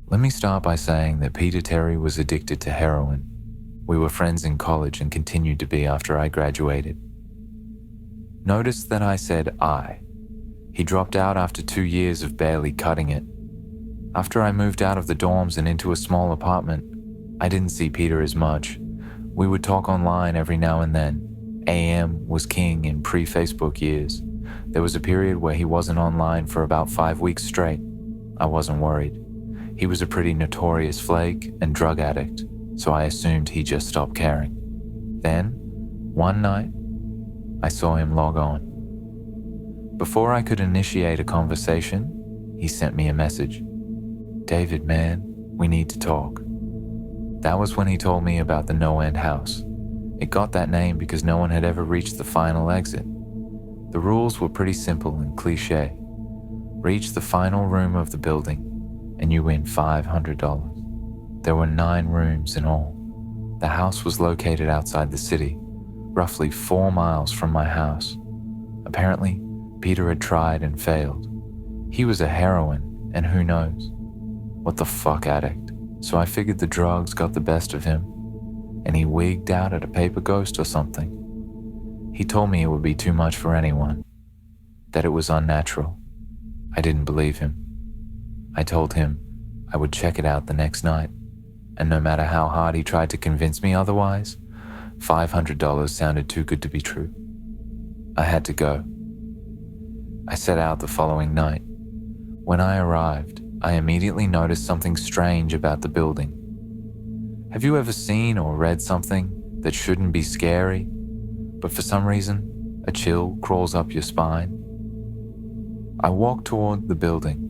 Let me start by saying that Peter Terry was addicted to heroin. We were friends in college and continued to be after I graduated. Notice that I said I. He dropped out after 2 years of barely cutting it. After I moved out of the dorms and into a small apartment, I didn't see Peter as much. We would talk online every now and then. AM was king in pre-Facebook years. There was a period where he wasn't online for about 5 weeks straight. I wasn't worried. He was a pretty notorious flake and drug addict, so I assumed he just stopped caring. Then, one night, I saw him log on. Before I could initiate a conversation, he sent me a message. "David, man, we need to talk." That was when he told me about the NoEnd house. It got that name because no one had ever reached the final exit. The rules were pretty simple and cliché. Reach the final room of the building, and you win $500. There were 9 rooms in all. The house was located outside the city, roughly 4 miles from my house. Apparently, Peter had tried and failed. He was a heroin, and who knows? What the fuck addict. So I figured the drugs got the best of him, and he wigged out at a paper ghost or something. He told me it would be too much for anyone, that it was unnatural. I didn't believe him. I told him I would check it out the next night, and no matter how hard he tried to convince me otherwise, $500 sounded too good to be true. I had to go. I set out the following night. When I arrived, I immediately noticed something strange about the building. Have you ever seen or read something that shouldn't be scary, but for some reason, a chill crawls up your spine? I walked toward the building,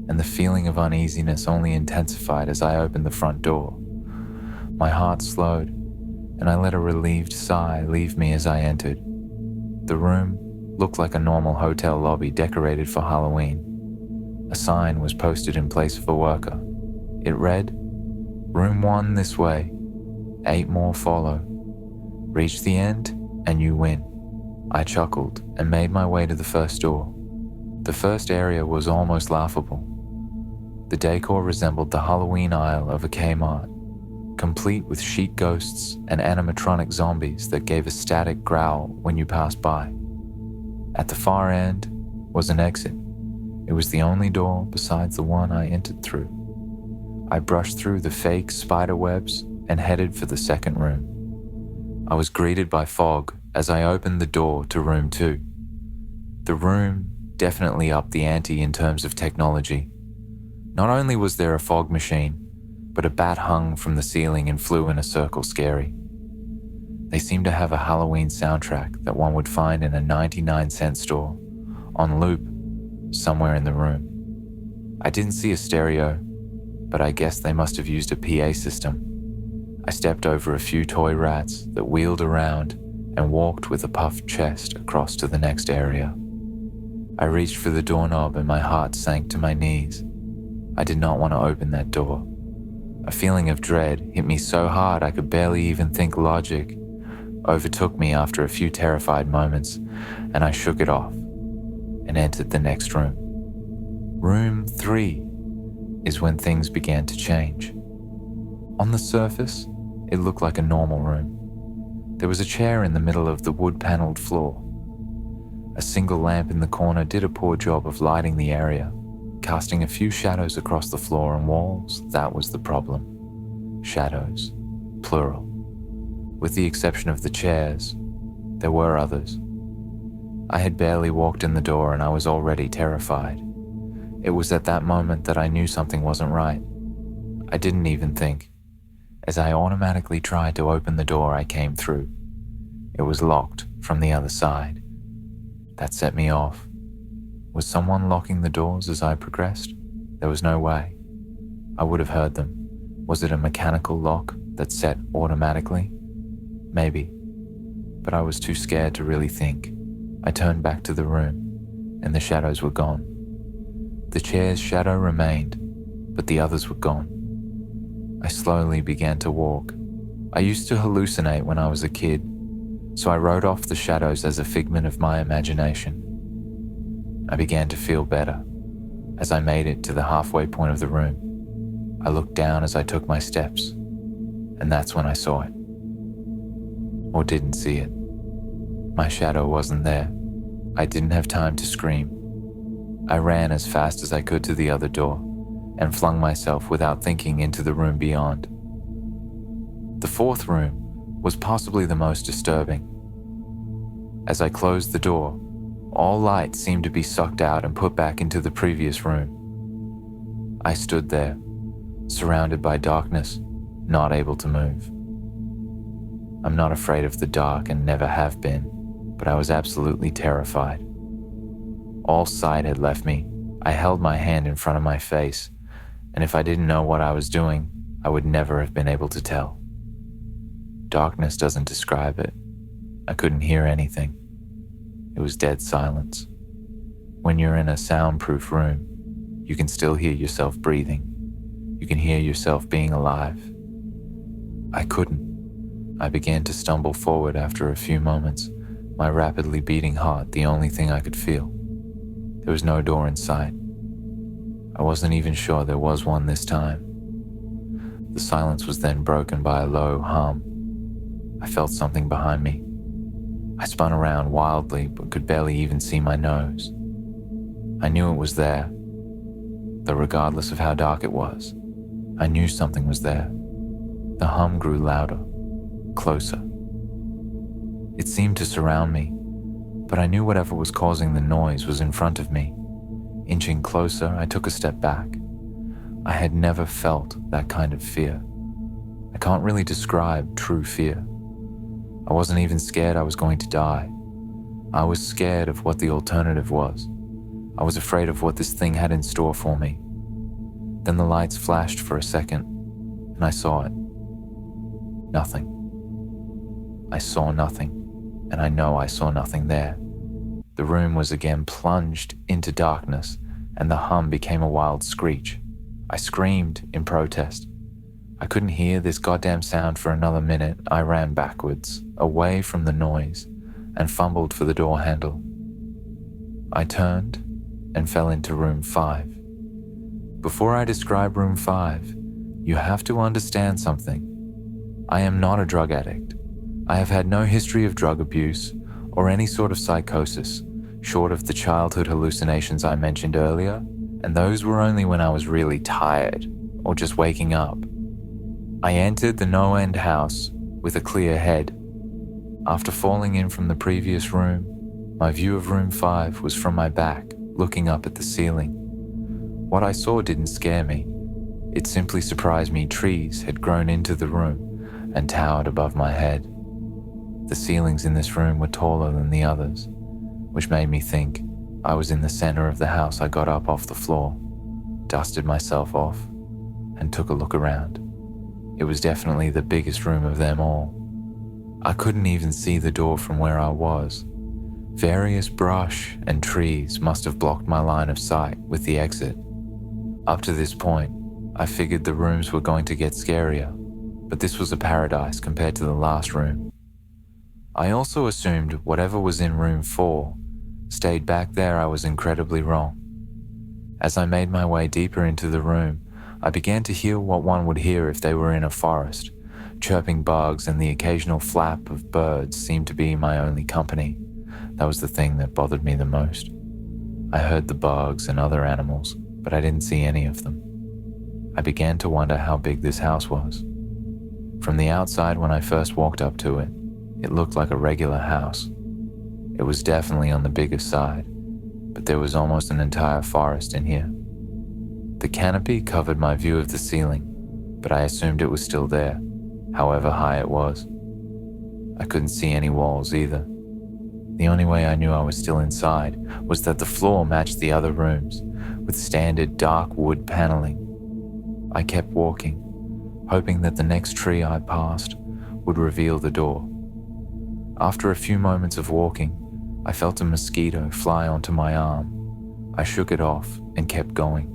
and the feeling of uneasiness only intensified as I opened the front door. My heart slowed, and I let a relieved sigh leave me as I entered. The room looked like a normal hotel lobby decorated for Halloween. A sign was posted in place of a worker. It read, "Room 1 this way, 8 more follow. Reach the end and you win." I chuckled and made my way to the first door. The first area was almost laughable. The decor resembled the Halloween aisle of a Kmart, complete with sheet ghosts and animatronic zombies that gave a static growl when you passed by. At the far end was an exit. It was the only door besides the one I entered through. I brushed through the fake spider webs and headed for the second room. I was greeted by fog as I opened the door to room 2. The room definitely upped the ante in terms of technology. Not only was there a fog machine, but a bat hung from the ceiling and flew in a circle scary. They seemed to have a Halloween soundtrack that one would find in a 99-cent store, on loop, somewhere in the room. I didn't see a stereo, but I guess they must have used a PA system. I stepped over a few toy rats that wheeled around and walked with a puffed chest across to the next area. I reached for the doorknob and my heart sank to my knees. I did not want to open that door. A feeling of dread hit me so hard I could barely even think logic, overtook me after a few terrified moments, and I shook it off and entered the next room. Room 3 is when things began to change. On the surface, it looked like a normal room. There was a chair in the middle of the wood-paneled floor. A single lamp in the corner did a poor job of lighting the area, casting a few shadows across the floor and walls. That was the problem. Shadows, plural. With the exception of the chairs, there were others. I had barely walked in the door and I was already terrified. It was at that moment that I knew something wasn't right. I didn't even think. As I automatically tried to open the door I came through, it was locked from the other side. That set me off. Was someone locking the doors as I progressed? There was no way. I would have heard them. Was it a mechanical lock that set automatically? Maybe. But I was too scared to really think. I turned back to the room, and the shadows were gone. The chair's shadow remained, but the others were gone. I slowly began to walk. I used to hallucinate when I was a kid, so I wrote off the shadows as a figment of my imagination. I began to feel better as I made it to the halfway point of the room. I looked down as I took my steps, and that's when I saw it. Or didn't see it. My shadow wasn't there. I didn't have time to scream. I ran as fast as I could to the other door and flung myself without thinking into the room beyond. The fourth room was possibly the most disturbing. As I closed the door, all light seemed to be sucked out and put back into the previous room. I stood there, surrounded by darkness, not able to move. I'm not afraid of the dark and never have been, but I was absolutely terrified. All sight had left me. I held my hand in front of my face, and if I didn't know what I was doing, I would never have been able to tell. Darkness doesn't describe it. I couldn't hear anything. It was dead silence. When you're in a soundproof room, you can still hear yourself breathing. You can hear yourself being alive. I couldn't. I began to stumble forward after a few moments, my rapidly beating heart the only thing I could feel. There was no door in sight. I wasn't even sure there was one this time. The silence was then broken by a low hum. I felt something behind me. I spun around wildly but could barely even see my nose. I knew it was there, though regardless of how dark it was, I knew something was there. The hum grew louder, closer. It seemed to surround me, but I knew whatever was causing the noise was in front of me. Inching closer, I took a step back. I had never felt that kind of fear. I can't really describe true fear. I wasn't even scared I was going to die. I was scared of what the alternative was. I was afraid of what this thing had in store for me. Then the lights flashed for a second, and I saw it. Nothing. I saw nothing, and I know I saw nothing there. The room was again plunged into darkness, and the hum became a wild screech. I screamed in protest. I couldn't hear this goddamn sound for another minute. I ran backwards, away from the noise, and fumbled for the door handle. I turned and fell into room 5. Before I describe room 5, you have to understand something. I am not a drug addict. I have had no history of drug abuse or any sort of psychosis, short of the childhood hallucinations I mentioned earlier, and those were only when I was really tired or just waking up. I entered the NoEnd house with a clear head. After falling in from the previous room, my view of room 5 was from my back, looking up at the ceiling. What I saw didn't scare me. It simply surprised me trees had grown into the room and towered above my head. The ceilings in this room were taller than the others, which made me think I was in the center of the house. I got up off the floor, dusted myself off, and took a look around. It was definitely the biggest room of them all. I couldn't even see the door from where I was. Various brush and trees must have blocked my line of sight with the exit. Up to this point, I figured the rooms were going to get scarier, but this was a paradise compared to the last room. I also assumed whatever was in room 4 stayed back there. I was incredibly wrong. As I made my way deeper into the room, I began to hear what one would hear if they were in a forest. Chirping bugs and the occasional flap of birds seemed to be my only company. That was the thing that bothered me the most. I heard the bugs and other animals, but I didn't see any of them. I began to wonder how big this house was. From the outside, when I first walked up to it, it looked like a regular house. It was definitely on the bigger side, but there was almost an entire forest in here. The canopy covered my view of the ceiling, but I assumed it was still there, however high it was. I couldn't see any walls either. The only way I knew I was still inside was that the floor matched the other rooms, with standard dark wood paneling. I kept walking, hoping that the next tree I passed would reveal the door. After a few moments of walking, I felt a mosquito fly onto my arm. I shook it off and kept going.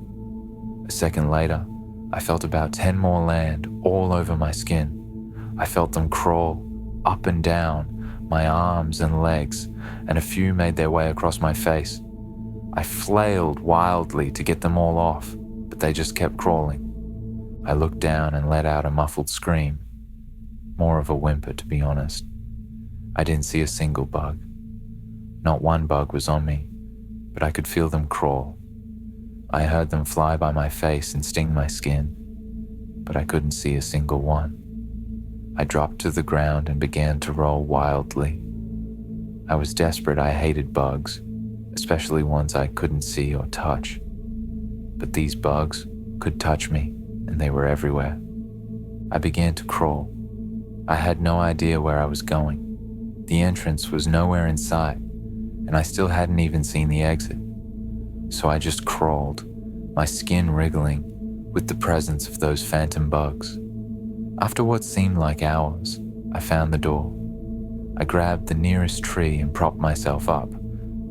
A second later, I felt about 10 more land all over my skin. I felt them crawl up and down my arms and legs, and a few made their way across my face. I flailed wildly to get them all off, but they just kept crawling. I looked down and let out a muffled scream, more of a whimper to be honest. I didn't see a single bug. Not one bug was on me, but I could feel them crawl. I heard them fly by my face and sting my skin, but I couldn't see a single one. I dropped to the ground and began to roll wildly. I was desperate. I hated bugs, especially ones I couldn't see or touch. But these bugs could touch me, and they were everywhere. I began to crawl. I had no idea where I was going. The entrance was nowhere in sight, and I still hadn't even seen the exit. So I just crawled, my skin wriggling with the presence of those phantom bugs. After what seemed like hours, I found the door. I grabbed the nearest tree and propped myself up,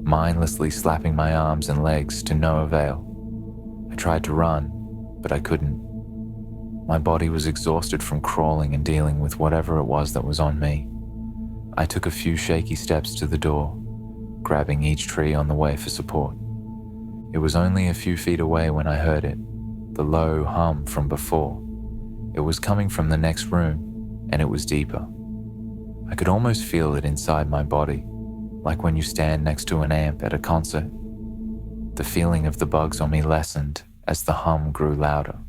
mindlessly slapping my arms and legs to no avail. I tried to run, but I couldn't. My body was exhausted from crawling and dealing with whatever it was that was on me. I took a few shaky steps to the door, grabbing each tree on the way for support. It was only a few feet away when I heard it, the low hum from before. It was coming from the next room, and it was deeper. I could almost feel it inside my body, like when you stand next to an amp at a concert. The feeling of the bugs on me lessened as the hum grew louder.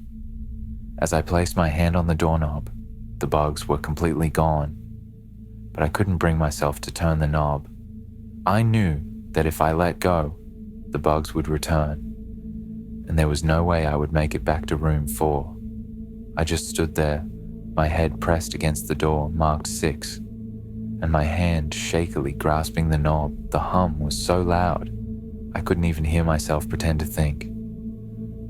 As I placed my hand on the doorknob, the bugs were completely gone, but I couldn't bring myself to turn the knob. I knew that if I let go, the bugs would return, and there was no way I would make it back to room 4. I just stood there, my head pressed against the door marked 6, and my hand shakily grasping the knob. The hum was so loud, I couldn't even hear myself pretend to think.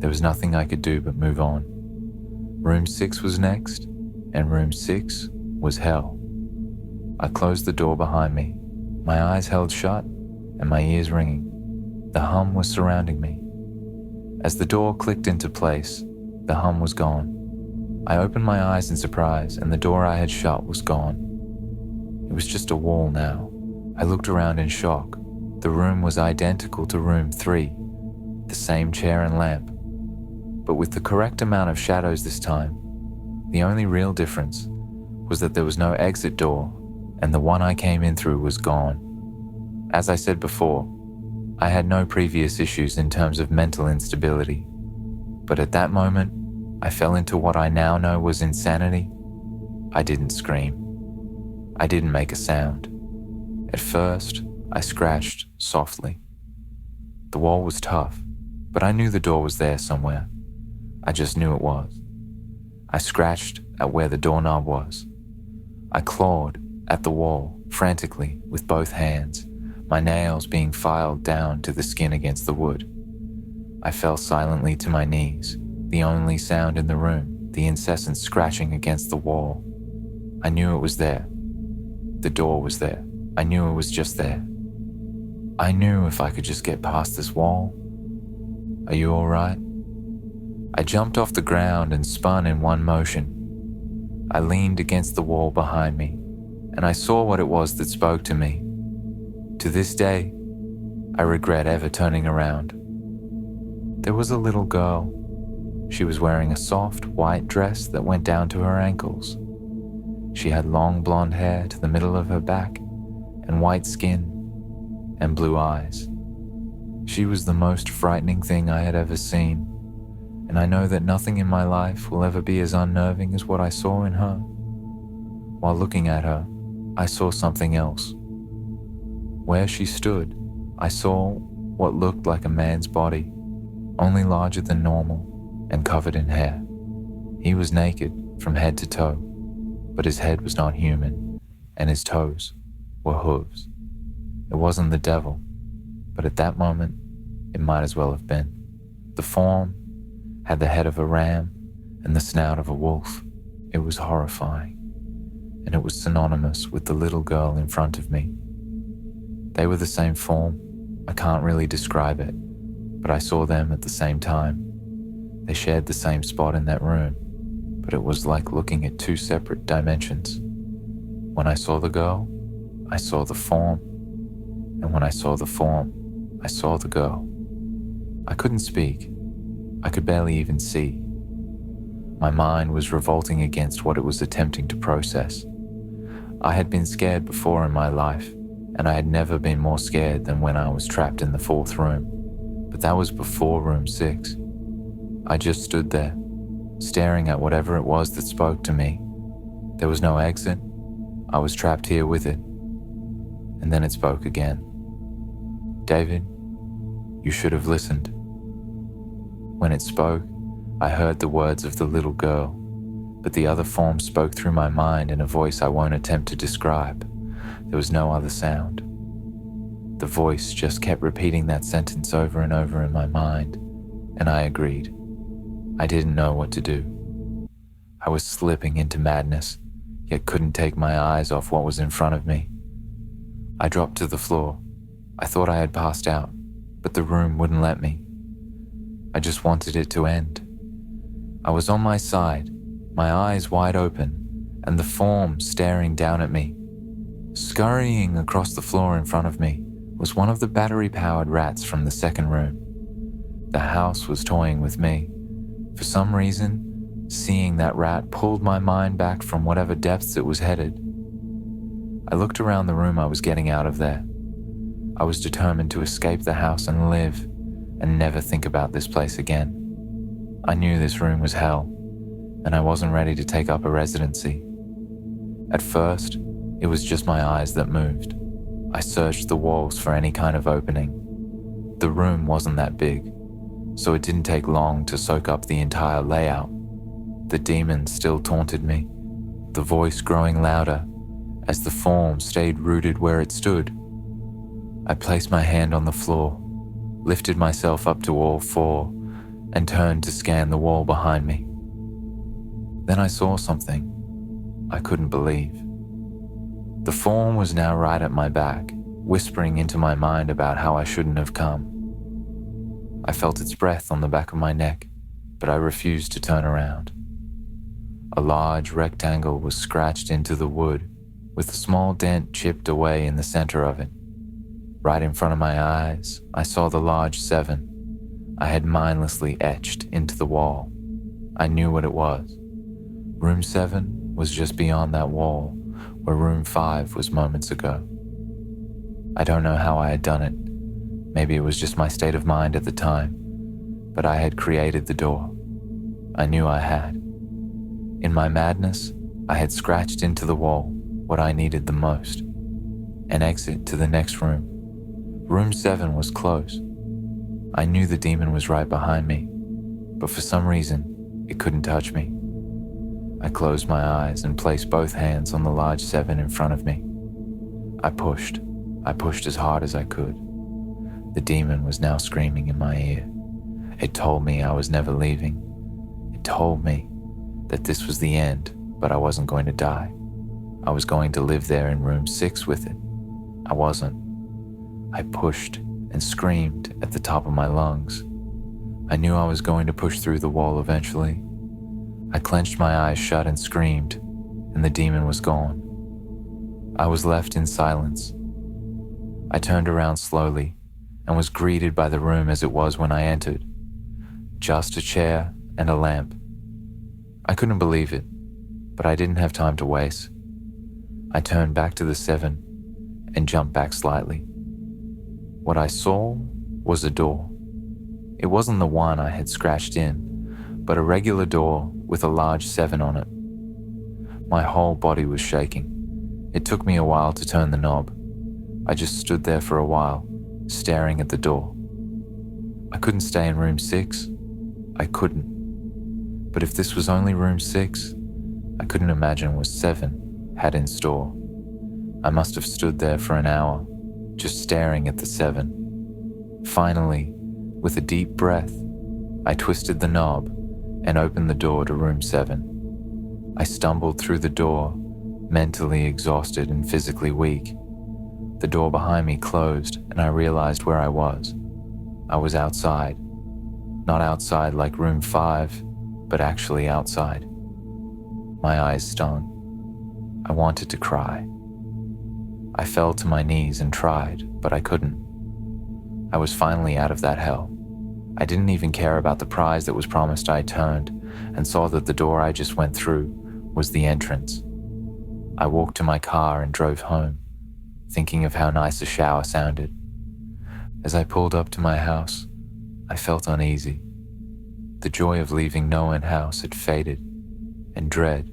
There was nothing I could do but move on. Room 6 was next, and room 6 was hell. I closed the door behind me, my eyes held shut and my ears ringing. The hum was surrounding me. As the door clicked into place, the hum was gone. I opened my eyes in surprise, and the door I had shut was gone. It was just a wall now. I looked around in shock. The room was identical to room 3, the same chair and lamp, but with the correct amount of shadows this time. The only real difference was that there was no exit door, and the one I came in through was gone. As I said before, I had no previous issues in terms of mental instability, but at that moment, I fell into what I now know was insanity. I didn't scream. I didn't make a sound. At first, I scratched softly. The wall was tough, but I knew the door was there somewhere. I just knew it was. I scratched at where the doorknob was. I clawed at the wall frantically with both hands, my nails being filed down to the skin against the wood. I fell silently to my knees, the only sound in the room, the incessant scratching against the wall. I knew it was there. The door was there. I knew it was just there. I knew if I could just get past this wall. Are you all right? I jumped off the ground and spun in one motion. I leaned against the wall behind me, and I saw what it was that spoke to me. To this day, I regret ever turning around. There was a little girl. She was wearing a soft, white dress that went down to her ankles. She had long blonde hair to the middle of her back, and white skin, and blue eyes. She was the most frightening thing I had ever seen, and I know that nothing in my life will ever be as unnerving as what I saw in her. While looking at her, I saw something else. Where she stood, I saw what looked like a man's body, only larger than normal and covered in hair. He was naked from head to toe, but his head was not human, and his toes were hooves. It wasn't the devil, but at that moment, it might as well have been. The form had the head of a ram and the snout of a wolf. It was horrifying, and it was synonymous with the little girl in front of me. They were the same form. I can't really describe it, but I saw them at the same time. They shared the same spot in that room, but it was like looking at two separate dimensions. When I saw the girl, I saw the form, and when I saw the form, I saw the girl. I couldn't speak. I could barely even see. My mind was revolting against what it was attempting to process. I had been scared before in my life, and I had never been more scared than when I was trapped in the fourth room. But that was before room 6. I just stood there, staring at whatever it was that spoke to me. There was no exit. I was trapped here with it. And then it spoke again. "David, you should have listened." When it spoke, I heard the words of the little girl, but the other form spoke through my mind in a voice I won't attempt to describe. There was no other sound. The voice just kept repeating that sentence over and over in my mind, and I agreed. I didn't know what to do. I was slipping into madness, yet couldn't take my eyes off what was in front of me. I dropped to the floor. I thought I had passed out, but the room wouldn't let me. I just wanted it to end. I was on my side, my eyes wide open, and the form staring down at me. Scurrying across the floor in front of me was one of the battery-powered rats from the second room. The house was toying with me. For some reason, seeing that rat pulled my mind back from whatever depths it was headed. I looked around the room I was getting out of there. I was determined to escape the house and live, and never think about this place again. I knew this room was hell, and I wasn't ready to take up a residency. At first, it was just my eyes that moved. I searched the walls for any kind of opening. The room wasn't that big, so it didn't take long to soak up the entire layout. The demon still taunted me, the voice growing louder as the form stayed rooted where it stood. I placed my hand on the floor, lifted myself up to all four, and turned to scan the wall behind me. Then I saw something I couldn't believe. The form was now right at my back, whispering into my mind about how I shouldn't have come. I felt its breath on the back of my neck, but I refused to turn around. A large rectangle was scratched into the wood, with a small dent chipped away in the center of it. Right in front of my eyes, I saw the large 7 I had mindlessly etched into the wall. I knew what it was. Room 7 was just beyond that wall, where room 5 was moments ago. I don't know how I had done it. Maybe it was just my state of mind at the time, but I had created the door. I knew I had. In my madness, I had scratched into the wall what I needed the most, an exit to the next room. Room 7 was close. I knew the demon was right behind me, but for some reason, it couldn't touch me. I closed my eyes and placed both hands on the large 7 in front of me. I pushed as hard as I could. The demon was now screaming in my ear. It told me I was never leaving. It told me that this was the end, but I wasn't going to die. I was going to live there in room 6 with it. I wasn't. I pushed and screamed at the top of my lungs. I knew I was going to push through the wall eventually. I clenched my eyes shut and screamed, and the demon was gone. I was left in silence. I turned around slowly and was greeted by the room as it was when I entered. Just a chair and a lamp. I couldn't believe it, but I didn't have time to waste. I turned back to the 7 and jumped back slightly. What I saw was a door. It wasn't the one I had scratched in, but a regular door with a large 7 on it. My whole body was shaking. It took me a while to turn the knob. I just stood there for a while, staring at the door. I couldn't stay in room 6. I couldn't. But if this was only room 6, I couldn't imagine what 7 had in store. I must have stood there for an hour, just staring at the 7. Finally, with a deep breath, I twisted the knob and opened the door to room 7. I stumbled through the door, mentally exhausted and physically weak. The door behind me closed and I realized where I was. I was outside. Not outside like room 5, but actually outside. My eyes stung. I wanted to cry. I fell to my knees and tried, but I couldn't. I was finally out of that hell. I didn't even care about the prize that was promised. I turned and saw that the door I just went through was the entrance. I walked to my car and drove home, thinking of how nice a shower sounded. As I pulled up to my house, I felt uneasy. The joy of leaving NoEnd house had faded, and dread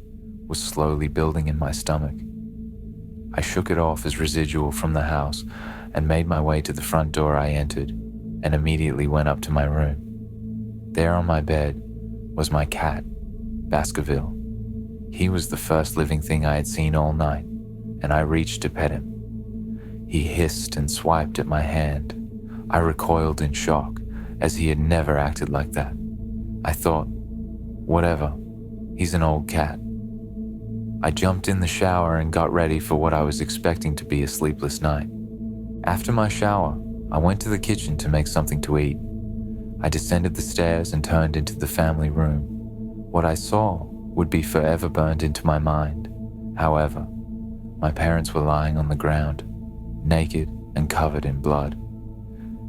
was slowly building in my stomach. I shook it off as residual from the house and made my way to the front door. I entered and immediately went up to my room. There on my bed was my cat, Baskerville. He was the first living thing I had seen all night, and I reached to pet him. He hissed and swiped at my hand. I recoiled in shock, as he had never acted like that. I thought, whatever, he's an old cat. I jumped in the shower and got ready for what I was expecting to be a sleepless night. After my shower, I went to the kitchen to make something to eat. I descended the stairs and turned into the family room. What I saw would be forever burned into my mind. However, my parents were lying on the ground, naked and covered in blood.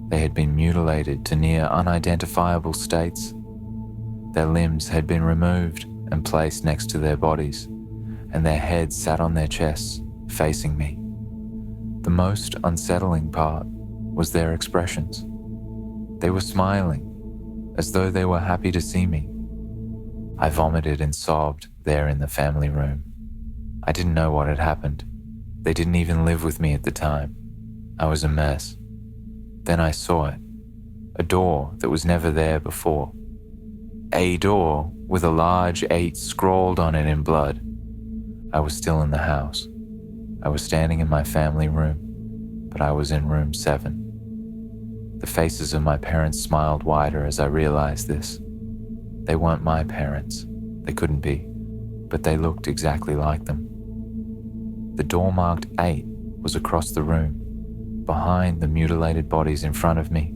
They had been mutilated to near unidentifiable states. Their limbs had been removed and placed next to their bodies, and their heads sat on their chests, facing me. The most unsettling part was their expressions. They were smiling, as though they were happy to see me. I vomited and sobbed there in the family room. I didn't know what had happened. They didn't even live with me at the time. I was a mess. Then I saw it, a door that was never there before. A door with a large 8 scrawled on it in blood. I was still in the house. I was standing in my family room, but I was in room 7. The faces of my parents smiled wider as I realized this. They weren't my parents. They couldn't be, but they looked exactly like them. The door marked 8 was across the room, behind the mutilated bodies in front of me.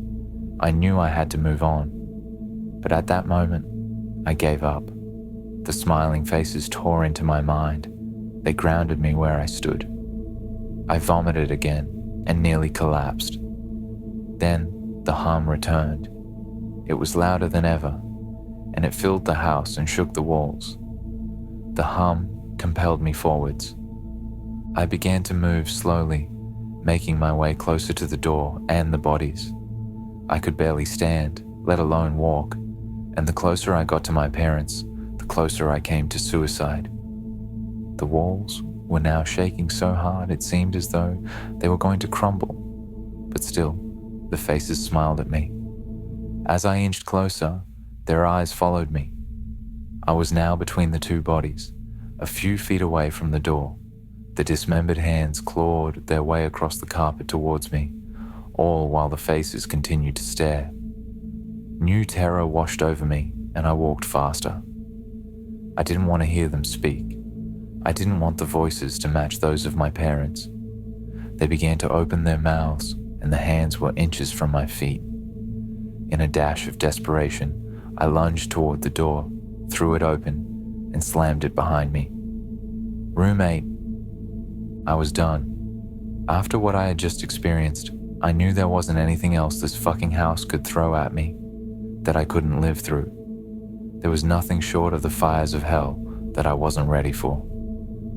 I knew I had to move on, but at that moment, I gave up. The smiling faces tore into my mind. They grounded me where I stood. I vomited again and nearly collapsed. Then the hum returned. It was louder than ever, and it filled the house and shook the walls. The hum compelled me forwards. I began to move slowly, making my way closer to the door and the bodies. I could barely stand, let alone walk, and the closer I got to my parents, the closer I came to suicide. The walls were now shaking so hard it seemed as though they were going to crumble, but still, the faces smiled at me. As I inched closer, their eyes followed me. I was now between the 2 bodies, a few feet away from the door. The dismembered hands clawed their way across the carpet towards me, all while the faces continued to stare. New terror washed over me, and I walked faster. I didn't want to hear them speak. I didn't want the voices to match those of my parents. They began to open their mouths, and the hands were inches from my feet. In a dash of desperation, I lunged toward the door, threw it open, and slammed it behind me. Room 8. I was done. After what I had just experienced, I knew there wasn't anything else this fucking house could throw at me that I couldn't live through. There was nothing short of the fires of hell that I wasn't ready for.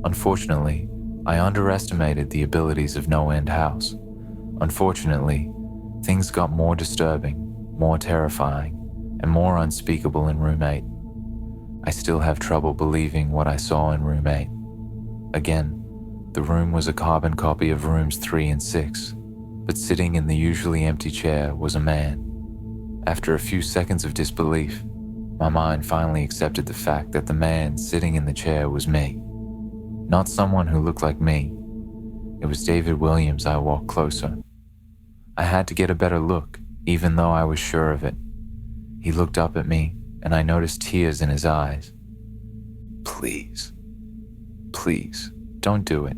Unfortunately, I underestimated the abilities of NoEnd house. Unfortunately, things got more disturbing, more terrifying, and more unspeakable in room 8. I still have trouble believing what I saw in room 8. Again, the room was a carbon copy of rooms 3 and 6, but sitting in the usually empty chair was a man. After a few seconds of disbelief, my mind finally accepted the fact that the man sitting in the chair was me. Not someone who looked like me. It was David Williams. I walked closer. I had to get a better look, even though I was sure of it. He looked up at me, and I noticed tears in his eyes. Please, please, don't do it.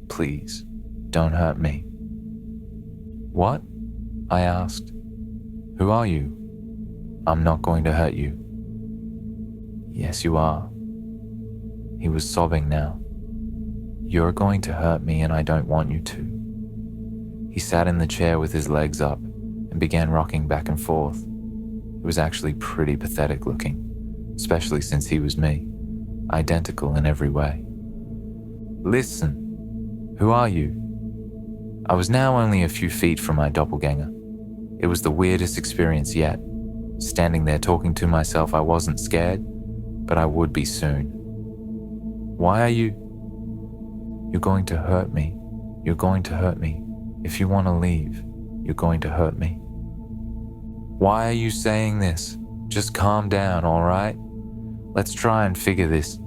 Please, don't hurt me. What? I asked. Who are you? I'm not going to hurt you. Yes, you are. He was sobbing now. You're going to hurt me and I don't want you to. He sat in the chair with his legs up and began rocking back and forth. It was actually pretty pathetic looking, especially since he was me, identical in every way. "Listen, who are you?" I was now only a few feet from my doppelganger. It was the weirdest experience yet. Standing there talking to myself, I wasn't scared, but I would be soon. "Why are you?" "You're going to hurt me. You're going to hurt me. If you want to leave, you're going to hurt me." "Why are you saying this? Just calm down, all right? Let's try and figure this."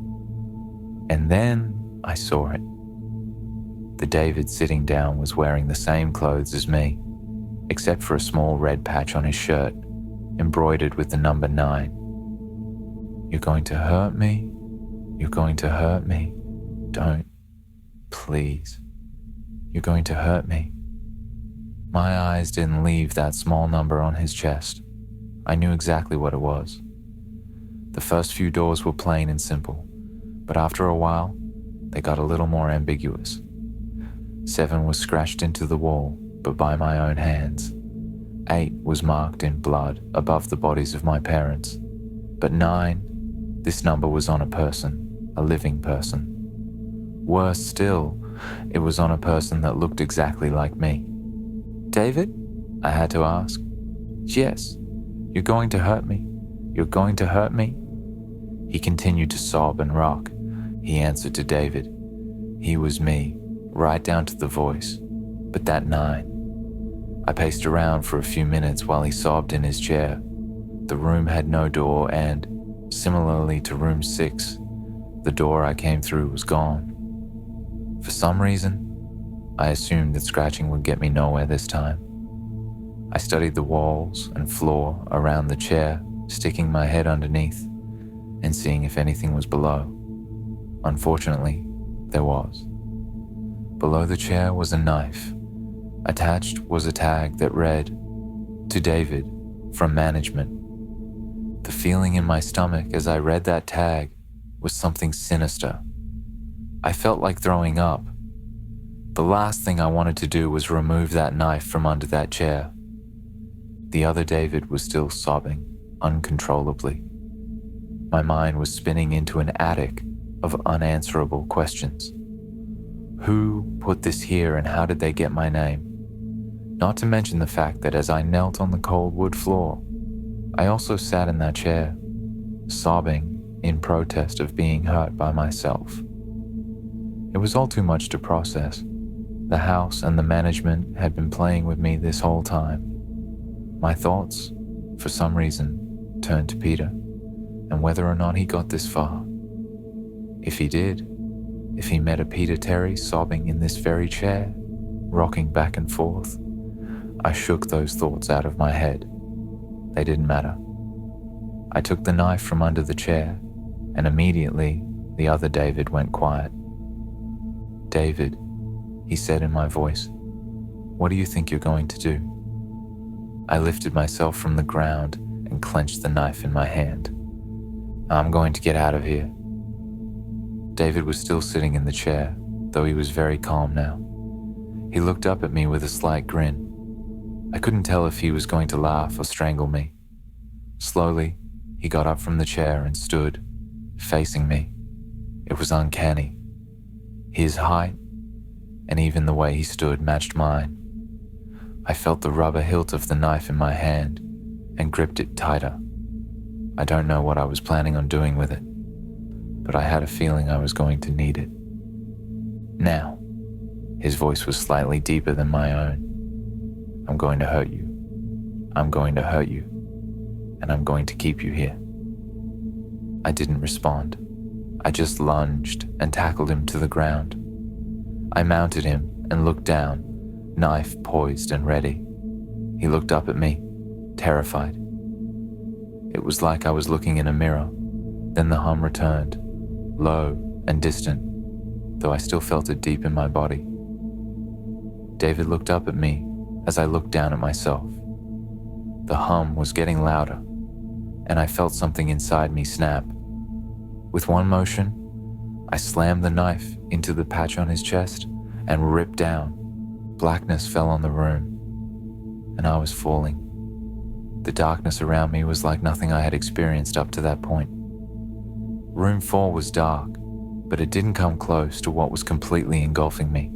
And then I saw it. The David sitting down was wearing the same clothes as me, except for a small red patch on his shirt, embroidered with the number 9. "You're going to hurt me? You're going to hurt me? Don't. Please. You're going to hurt me." My eyes didn't leave that small number on his chest. I knew exactly what it was. The first few doors were plain and simple, but after a while, they got a little more ambiguous. 7 was scratched into the wall, but by my own hands. 8 was marked in blood above the bodies of my parents. But 9, this number was on a person, a living person. Worse still, it was on a person that looked exactly like me. "David?" I had to ask. "Yes. You're going to hurt me. You're going to hurt me." He continued to sob and rock. He answered to David. He was me, right down to the voice, but that 9. I paced around for a few minutes while he sobbed in his chair. The room had no door and, similarly to room 6, the door I came through was gone. For some reason, I assumed that scratching would get me nowhere this time. I studied the walls and floor around the chair, sticking my head underneath and seeing if anything was below. Unfortunately, there was. Below the chair was a knife. Attached was a tag that read, "To David, from management." The feeling in my stomach as I read that tag was something sinister. I felt like throwing up. The last thing I wanted to do was remove that knife from under that chair. The other David was still sobbing uncontrollably. My mind was spinning into an attic of unanswerable questions. Who put this here and how did they get my name? Not to mention the fact that as I knelt on the cold wood floor, I also sat in that chair, sobbing in protest of being hurt by myself. It was all too much to process. The house and the management had been playing with me this whole time. My thoughts, for some reason, turned to Peter, and whether or not he got this far. If he did, if he met a Peter Terry sobbing in this very chair, rocking back and forth, I shook those thoughts out of my head. They didn't matter. I took the knife from under the chair, and immediately the other David went quiet. "David," he said in my voice, "what do you think you're going to do?" I lifted myself from the ground and clenched the knife in my hand. "I'm going to get out of here." David was still sitting in the chair, though he was very calm now. He looked up at me with a slight grin. I couldn't tell if he was going to laugh or strangle me. Slowly, he got up from the chair and stood, facing me. It was uncanny. His height, and even the way he stood, matched mine. I felt the rubber hilt of the knife in my hand and gripped it tighter. I don't know what I was planning on doing with it, but I had a feeling I was going to need it. "Now," his voice was slightly deeper than my own, "I'm going to hurt you. I'm going to hurt you, and I'm going to keep you here." I didn't respond. I just lunged and tackled him to the ground. I mounted him and looked down, knife poised and ready. He looked up at me, terrified. It was like I was looking in a mirror. Then the hum returned, low and distant, though I still felt it deep in my body. David looked up at me as I looked down at myself. The hum was getting louder, and I felt something inside me snap. With one motion, I slammed the knife into the patch on his chest and ripped down. Blackness fell on the room, and I was falling. The darkness around me was like nothing I had experienced up to that point. Room 4 was dark, but it didn't come close to what was completely engulfing me.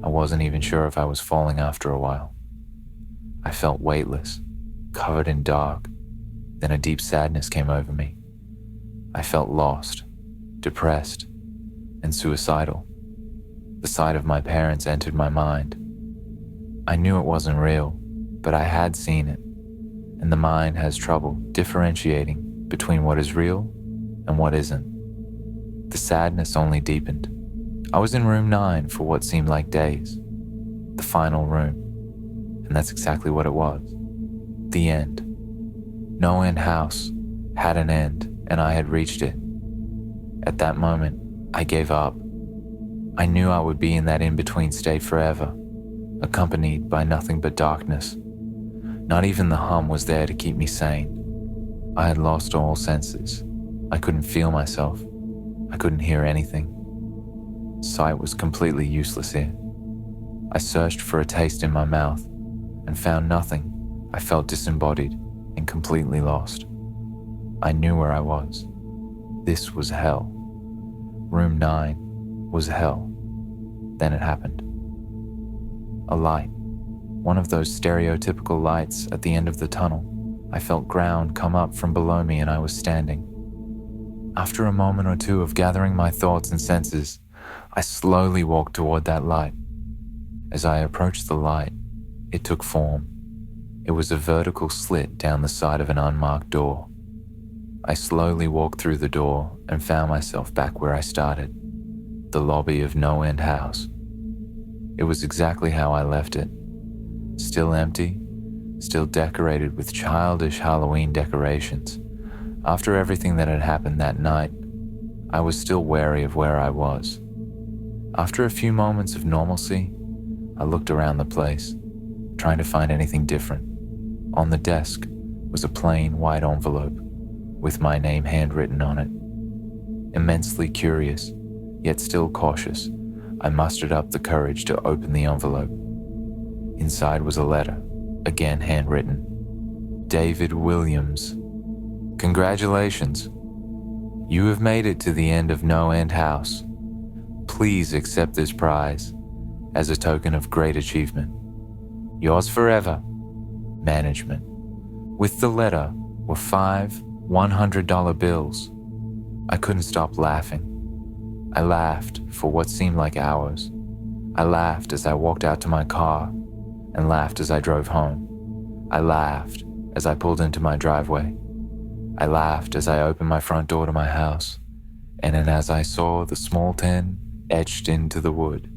I wasn't even sure if I was falling after a while. I felt weightless, covered in dark. Then a deep sadness came over me. I felt lost, depressed, and suicidal. The sight of my parents entered my mind. I knew it wasn't real, but I had seen it, and the mind has trouble differentiating between what is real and what isn't. The sadness only deepened. I was in room 9 for what seemed like days, the final room, and that's exactly what it was. The end. NoEnd house had an end, and I had reached it. At that moment, I gave up. I knew I would be in that in-between state forever, accompanied by nothing but darkness. Not even the hum was there to keep me sane. I had lost all senses. I couldn't feel myself. I couldn't hear anything. Sight was completely useless here. I searched for a taste in my mouth and found nothing. I felt disembodied and completely lost. I knew where I was. This was hell. Room 9 was hell. Then it happened. A light. One of those stereotypical lights at the end of the tunnel. I felt ground come up from below me and I was standing. After a moment or two of gathering my thoughts and senses, I slowly walked toward that light. As I approached the light, it took form. It was a vertical slit down the side of an unmarked door. I slowly walked through the door and found myself back where I started, the lobby of NoEnd house. It was exactly how I left it. Still empty, still decorated with childish Halloween decorations. After everything that had happened that night, I was still wary of where I was. After a few moments of normalcy, I looked around the place, trying to find anything different. On the desk was a plain white envelope with my name handwritten on it. Immensely curious, yet still cautious, I mustered up the courage to open the envelope. Inside was a letter, again handwritten. David Williams. Congratulations. You have made it to the end of NoEnd house. Please accept this prize as a token of great achievement. Yours forever, Management. With the letter were 5 $100 bills. I couldn't stop laughing. I laughed for what seemed like hours. I laughed as I walked out to my car and laughed as I drove home. I laughed as I pulled into my driveway. I laughed as I opened my front door to my house, and then as I saw the small 10 etched into the wood.